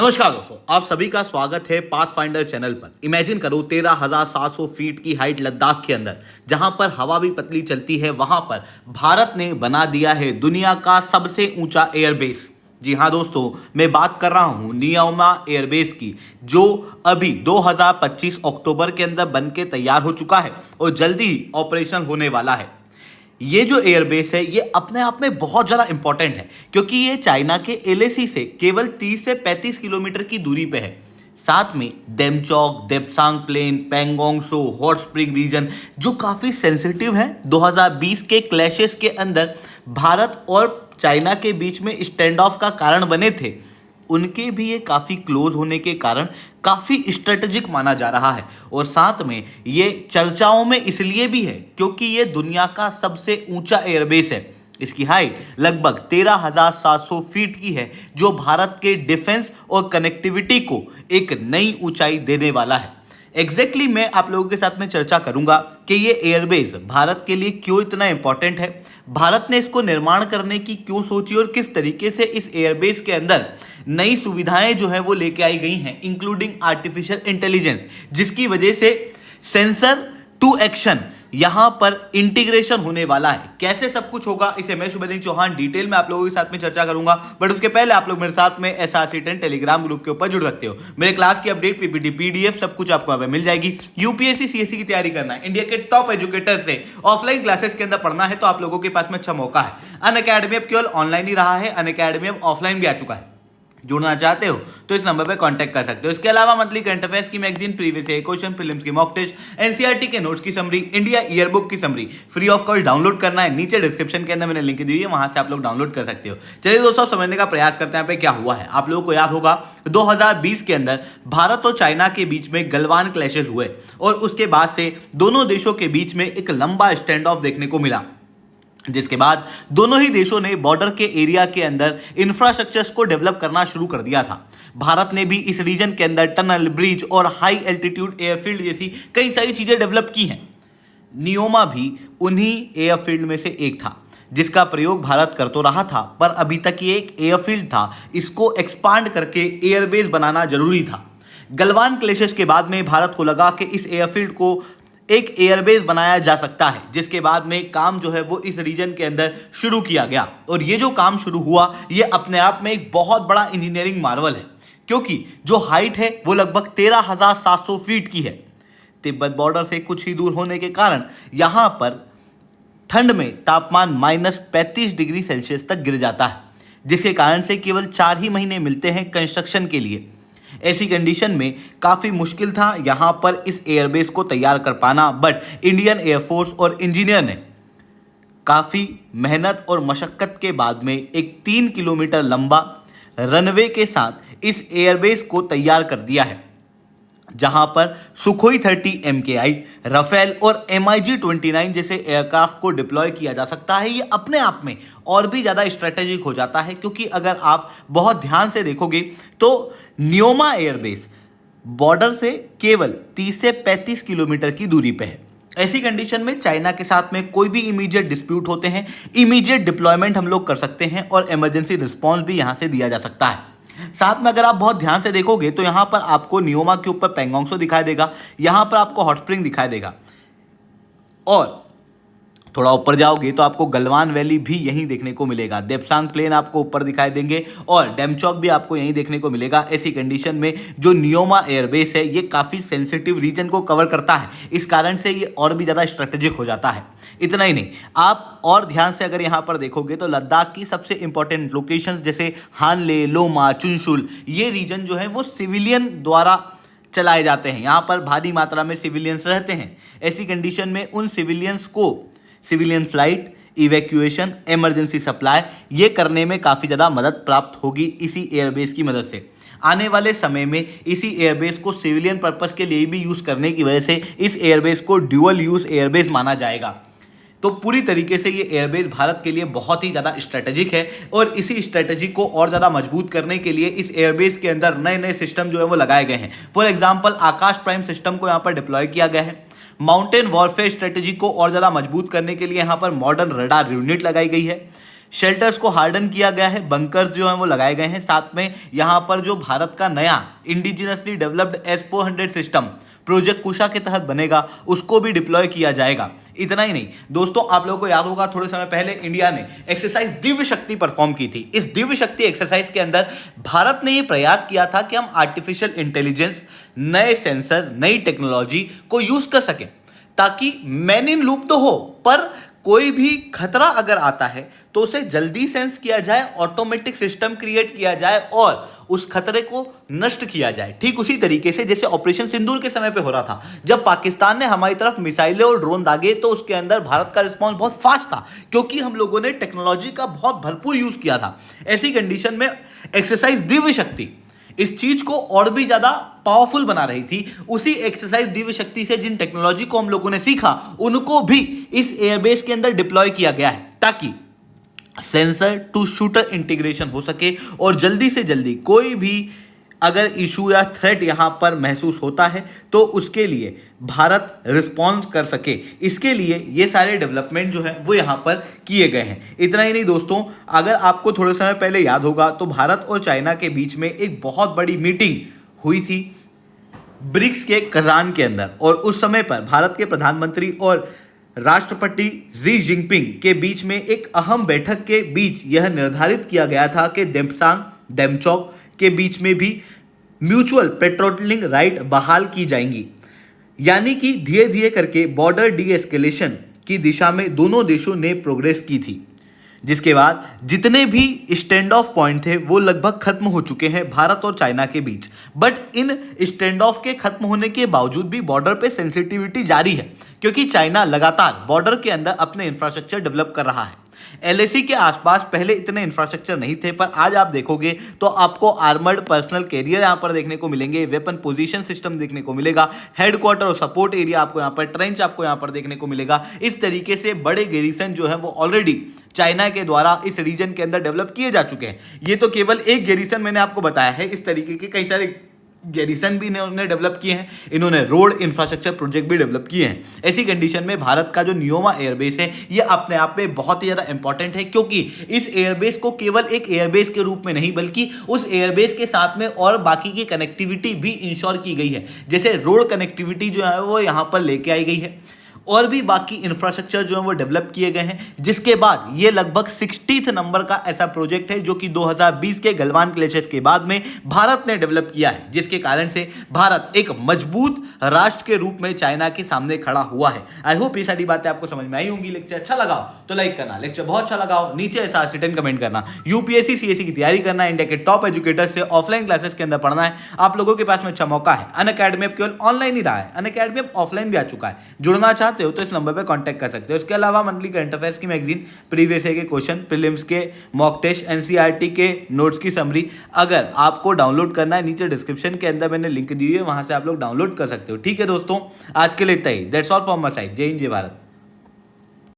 नमस्कार दोस्तों, आप सभी का स्वागत है पाथफाइंडर चैनल पर। इमेजिन करो 13,700 फीट की हाइट लद्दाख के अंदर, जहां पर हवा भी पतली चलती है, वहां पर भारत ने बना दिया है दुनिया का सबसे ऊंचा एयरबेस। जी हाँ दोस्तों, मैं बात कर रहा हूं नियोमा एयरबेस की, जो अभी 2025 अक्टूबर के अंदर बन के तैयार हो चुका है और जल्दी ऑपरेशन होने वाला है। ये जो एयरबेस है ये अपने आप में बहुत ज़्यादा इंपॉर्टेंट है, क्योंकि ये चाइना के एलएसी से केवल 30 से 35 किलोमीटर की दूरी पे है। साथ में डेमचौक, देपसांग प्लेन, पैंगोंग सो, हॉट स्प्रिंग रीजन जो काफ़ी सेंसिटिव है, 2020 के क्लैशेस के अंदर भारत और चाइना के बीच में स्टैंड ऑफ का कारण बने थे, उनके भी ये काफ़ी क्लोज होने के कारण काफ़ी स्ट्रेटेजिक माना जा रहा है। और साथ में ये चर्चाओं में इसलिए भी है क्योंकि ये दुनिया का सबसे ऊंचा एयरबेस है। इसकी हाइट लगभग 13,700 फीट की है, जो भारत के डिफेंस और कनेक्टिविटी को एक नई ऊंचाई देने वाला है। एग्जैक्टली मैं आप लोगों के साथ में चर्चा करूंगा कि ये एयरबेस भारत के लिए क्यों इतना इंपॉर्टेंट है, भारत ने इसको निर्माण करने की क्यों सोची और किस तरीके से इस एयरबेस के अंदर नई सुविधाएं जो है वो लेके आई गई हैं, इंक्लूडिंग आर्टिफिशियल इंटेलिजेंस, जिसकी वजह से सेंसर टू एक्शन यहां पर इंटीग्रेशन होने वाला है। कैसे सब कुछ होगा इसे मैं शुभेंदु चौहान डिटेल में आप लोगों के साथ में चर्चा करूंगा, बट उसके पहले आप लोग मेरे साथ में SRC10 टेलीग्राम ग्रुप के ऊपर जुड़ सकते हो। मेरे क्लास की अपडेट, पीपीटी, पीडीएफ सब कुछ आपको यहाँ पे मिल जाएगी। यूपीएससी सीएससी की तैयारी करना है, इंडिया के टॉप एजुकेटर्स से ऑफलाइन क्लासेस के अंदर पढ़ना है, तो आप लोगों के पास में अच्छा मौका है। अनअकैडमी अब केवल ऑनलाइन ही रहा है, अनअकैडमी अब ऑफलाइन भी आ चुका है। जुड़ना चाहते हो तो इस नंबर पे कांटेक्ट कर सकते हो। इसके अलावा मंथली करंट अफेयर्स की magazine, previous year question, prelims की मॉक टेस्ट, एनसीईआरटी के नोट्स की समरी, इंडिया ईयरबुक की summary free of cost download करना है। नीचे डिस्क्रिप्शन के अंदर मैंने लिंक दी हुई है, वहां से आप लोग डाउनलोड कर सकते हो। चलिए दोस्तों, समझने का प्रयास करते हैं यहाँ पे क्या हुआ है। आप लोगों को याद होगा 2020 के अंदर भारत और चाइना के बीच में गलवान क्लैशेस हुए और उसके बाद से दोनों देशों के बीच में एक लंबा स्टैंड ऑफ देखने को मिला, जिसके बाद दोनों ही देशों ने बॉर्डर के एरिया के अंदर इंफ्रास्ट्रक्चर्स को डेवलप करना शुरू कर दिया था। भारत ने भी इस रीजन के अंदर टनल, ब्रिज और हाई एल्टीट्यूड एयरफील्ड जैसी कई सारी चीजें डेवलप की हैं। नियोमा भी उन्हीं एयरफील्ड में से एक था, जिसका प्रयोग भारत कर तो रहा था, पर अभी तक ये एक एयरफील्ड था, इसको एक्सपांड करके एयरबेस बनाना जरूरी था। गलवान क्लैशेस के बाद में भारत को लगा कि इस एयरफील्ड को एक एयरबेस बनाया जा सकता है, जिसके बाद में काम जो है वो इस रीजन के अंदर शुरू किया गया। और ये जो काम शुरू हुआ ये अपने आप में एक बहुत बड़ा इंजीनियरिंग मार्वल है, क्योंकि जो हाइट है वो लगभग 13,700 फीट की है। तिब्बत बॉर्डर से कुछ ही दूर होने के कारण यहाँ पर ठंड में तापमान -35 डिग्री सेल्सियस तक गिर जाता है, जिसके कारण से केवल 4 ही महीने मिलते हैं कंस्ट्रक्शन के लिए। ऐसी कंडीशन में काफ़ी मुश्किल था यहाँ पर इस एयरबेस को तैयार कर पाना, बट इंडियन एयरफोर्स और इंजीनियर ने काफ़ी मेहनत और मशक्क़त के बाद में एक 3 किलोमीटर लंबा रनवे के साथ इस एयरबेस को तैयार कर दिया है, जहां पर सुखोई 30 MKI, राफेल और MiG-29 जैसे एयरक्राफ्ट को डिप्लॉय किया जा सकता है। ये अपने आप में और भी ज़्यादा स्ट्रेटेजिक हो जाता है, क्योंकि अगर आप बहुत ध्यान से देखोगे तो नियोमा एयरबेस बॉर्डर से केवल 30 से 35 किलोमीटर की दूरी पे है। ऐसी कंडीशन में चाइना के साथ में कोई भी इमीडिएट डिस्प्यूट होते हैं, इमीडिएट डिप्लॉयमेंट हम लोग कर सकते हैं और इमरजेंसी रिस्पॉन्स भी यहाँ से दिया जा सकता है। साथ में अगर आप बहुत ध्यान से देखोगे तो यहाँ पर आपको नियोमा के ऊपर पैंगोंग सो दिखाई देगा, यहाँ पर आपको हॉट स्प्रिंग दिखाई देगा, और थोड़ा ऊपर जाओगे तो आपको गलवान वैली भी यहीं देखने को मिलेगा। देपसांग प्लेन आपको ऊपर दिखाई देंगे और डेमचौक भी आपको यहीं देखने को मिलेगा। ऐसी कंडीशन में जो नियोमा एयरबेस है ये काफ़ी सेंसिटिव रीजन को कवर करता है, इस कारण से ये और भी ज़्यादा स्ट्रेटेजिक हो जाता है। इतना ही नहीं, आप और ध्यान से अगर यहाँ पर देखोगे तो लद्दाख की सबसे इंपॉर्टेंट लोकेशंस जैसे हानले, लोमा, चुनशुल, ये रीजन जो है वो सिविलियन द्वारा चलाए जाते हैं। यहाँ पर भारी मात्रा में सिविलियंस रहते हैं। ऐसी कंडीशन में उन सिविलियंस को civilian flight, evacuation, emergency supply ये करने में काफ़ी ज़्यादा मदद प्राप्त होगी इसी एयरबेस की मदद से। आने वाले समय में इसी एयरबेस को सिविलियन पर्पस के लिए भी यूज़ करने की वजह से इस एयरबेस को ड्यूअल यूज़ एयरबेस माना जाएगा। तो पूरी तरीके से ये एयरबेस भारत के लिए बहुत ही ज़्यादा स्ट्रेटेजिक है, और इसी स्ट्रेटेजी को और ज़्यादा मजबूत करने के लिए इस एयरबेस के अंदर नए नए सिस्टम जो है वो लगाए गए हैं। For example, Akash prime system को यहाँ पर डिप्लॉय किया गया है। माउंटेन वॉरफेयर स्ट्रेटेजी को और ज़्यादा मजबूत करने के लिए यहाँ पर मॉडर्न रडार यूनिट लगाई गई है। शेल्टर्स को हार्डन किया गया है, बंकर्स जो हैं वो लगाए गए हैं। साथ में यहाँ पर जो भारत का नया indigenously developed S-400 system project कुशा के तहत बनेगा, उसको भी डिप्लॉय किया जाएगा। इतना ही नहीं दोस्तों, आप लोगों को याद होगा थोड़े समय पहले इंडिया ने एक्सरसाइज दिव्य शक्ति परफॉर्म की थी। इस दिव्य शक्ति एक्सरसाइज के अंदर भारत ने ये प्रयास किया था कि हम आर्टिफिशियल इंटेलिजेंस, नए सेंसर, नई टेक्नोलॉजी को यूज कर सकें, ताकि मैन इन लूप तो हो, पर कोई भी खतरा अगर आता है तो उसे जल्दी सेंस किया जाए, ऑटोमेटिक सिस्टम क्रिएट किया जाए और उस खतरे को नष्ट किया जाए। ठीक उसी तरीके से जैसे ऑपरेशन सिंदूर के समय पे हो रहा था, जब पाकिस्तान ने हमारी तरफ मिसाइलें और ड्रोन दागे तो उसके अंदर भारत का रिस्पॉन्स बहुत फास्ट था, क्योंकि हम लोगों ने टेक्नोलॉजी का बहुत भरपूर यूज किया था। ऐसी कंडीशन में एक्सरसाइज दिव्य शक्ति इस चीज को और भी ज्यादा पावरफुल बना रही थी। उसी एक्सरसाइज दिव्य शक्ति से जिन टेक्नोलॉजी को हम लोगों ने सीखा, उनको भी इस एयरबेस के अंदर डिप्लॉय किया गया है, ताकि सेंसर टू शूटर इंटीग्रेशन हो सके और जल्दी से जल्दी कोई भी अगर इशू या थ्रेट यहां पर महसूस होता है तो उसके लिए भारत रिस्पॉन्स कर सके। इसके लिए ये सारे डेवलपमेंट जो है वो यहां पर किए गए हैं। इतना ही नहीं दोस्तों, अगर आपको थोड़े समय पहले याद होगा तो भारत और चाइना के बीच में एक बहुत बड़ी मीटिंग हुई थी ब्रिक्स के कजान के अंदर, और उस समय पर भारत के प्रधानमंत्री और राष्ट्रपति जी जिनपिंग के बीच में एक अहम बैठक के बीच यह निर्धारित किया गया था कि देमसांग देमचौक के बीच में भी म्यूचुअल पेट्रोलिंग राइट बहाल की जाएंगी। यानी कि धीरे धीरे करके बॉर्डर डी एस्केलेशन की दिशा में दोनों देशों ने प्रोग्रेस की थी, जिसके बाद जितने भी स्टैंड ऑफ पॉइंट थे वो लगभग खत्म हो चुके हैं भारत और चाइना के बीच। बट इन स्टैंड ऑफ के खत्म होने के बावजूद भी बॉर्डर पे सेंसिटिविटी जारी है, क्योंकि चाइना लगातार बॉर्डर के अंदर अपने इंफ्रास्ट्रक्चर डेवलप कर रहा है। LAC के आसपास पहले इतने इंफ्रास्ट्रक्चर नहीं थे, पर आज आप देखोगे तो आपको आर्मर्ड पर्सनल कैरियर यहाँ पर देखने को मिलेंगे, वेपन पोजीशन सिस्टम देखने को मिलेगा, हेडक्वार्टर और सपोर्ट एरिया आपको यहाँ पर, ट्रेंच आपको यहाँ पर देखने को मिलेगा। इस तरीके से बड़े गैरिसन जो है वो ऑलरेडी चाइना के द्वारा इस रीजन के अंदर डेवलप किए जा चुके हैं। ये तो केवल एक गैरिसन मैंने आपको बताया है, इस तरीके के कई सारे गैरिसन भी इन्होंने डेवलप किए हैं। इन्होंने रोड इंफ्रास्ट्रक्चर प्रोजेक्ट भी डेवलप किए हैं। ऐसी कंडीशन में भारत का जो नियोमा एयरबेस है ये अपने आप में बहुत ही ज़्यादा इंपॉर्टेंट है, क्योंकि इस एयरबेस को केवल एक एयरबेस के रूप में नहीं बल्कि उस एयरबेस के साथ में और बाकी की कनेक्टिविटी भी इंश्योर की गई है। जैसे रोड कनेक्टिविटी जो है वो यहाँ पर लेके आई गई है और भी बाकी इंफ्रास्ट्रक्चर जो है वो डेवलप किए गए हैं, जिसके बाद ये लगभग 60th नंबर का ऐसा प्रोजेक्ट है जो कि 2020 के गलवान क्लैशेस के बाद में भारत ने डेवलप किया है, जिसके कारण से भारत एक मजबूत राष्ट्र के रूप में चाइना के सामने खड़ा हुआ है। आई होप ये सारी बातें आपको समझ में आई होंगी। लेक्चर अच्छा लगा तो लाइक करना, लेक्चर बहुत अच्छा लगा नीचे ऐसा रिटर्न कमेंट करना। यूपीएससी सीएससी की तैयारी करना, इंडिया के टॉप एजुकेटर से ऑफलाइन क्लासेस के अंदर पढ़ना है, आप लोगों के पास में अच्छा मौका है। अनअकैडमी अब केवल ऑनलाइन ही रहा है, अनअकैडमी अब ऑफलाइन भी आ चुका है। जुड़ना चाहते हो तो इस नंबर पे कांटेक्ट कर सकते हो। इसके अलावा मंथली करंट अफेयर्स की मैगजीन, प्रीवियस ईयर के क्वेश्चन, प्रीलिम्स के मॉक टेस्ट, एनसीईआरटी के नोट्स की समरी अगर आपको डाउनलोड करना है, नीचे डिस्क्रिप्शन के अंदर मैंने लिंक दी है, वहां से आप लोग डाउनलोड कर सकते हो। ठीक है दोस्तों, आज के लिए इतना ही। That's all from my side. जय हिंद, जय भारत।